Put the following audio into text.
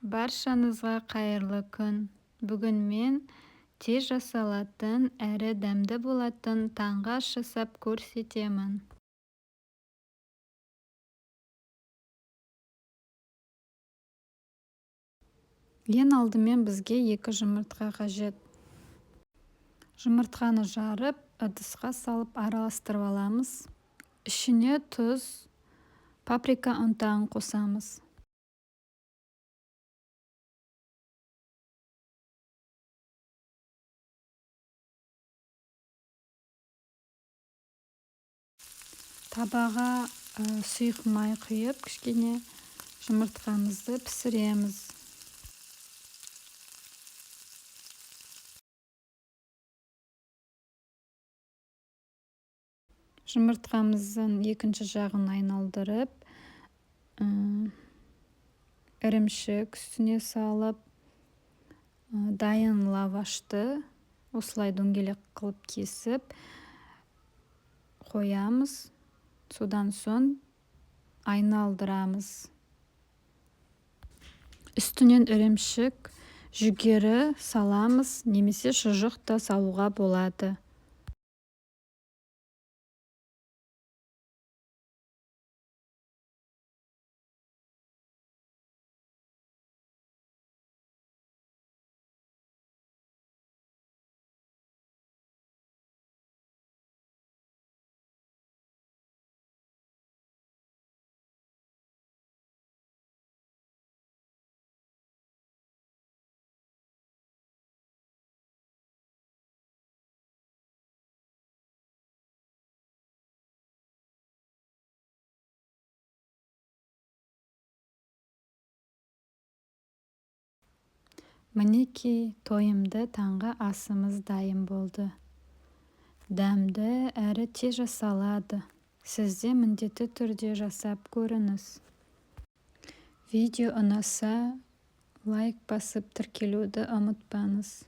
Баршаңызға қайырлы күн. Бүгін мен тез жасалатын әрі дәмді болатын таңғы ас жасап көрсетемін. Ең алдымен бізге 2 жұмыртқа қажет. Жұмыртқаны жарып, ыдысқа салып араластырып аламыз. Ішіне тұз, паприка ұнтағын қосамыз. Табаға сұйық май құйып, кішкене жұмыртқамызды пісіреміз. Жұмыртқамыздың екінші жағын айналдырып, ірімшік үстіне салып, дайын лавашты осылай дөңгелек қылып кесіп қоямыз. Содан соң айналдырамыз. Үстінен ірімшік, жүгері саламыз, немесе шұжық та салуға болады. Мінекей, тойымды таңғы асымыз дайын болды. Дәмді әрі тез жасалады. Сіз де міндетті түрде жасап көріңіз. Видео ұнаса, лайк басып тіркелуді ұмытпаңыз.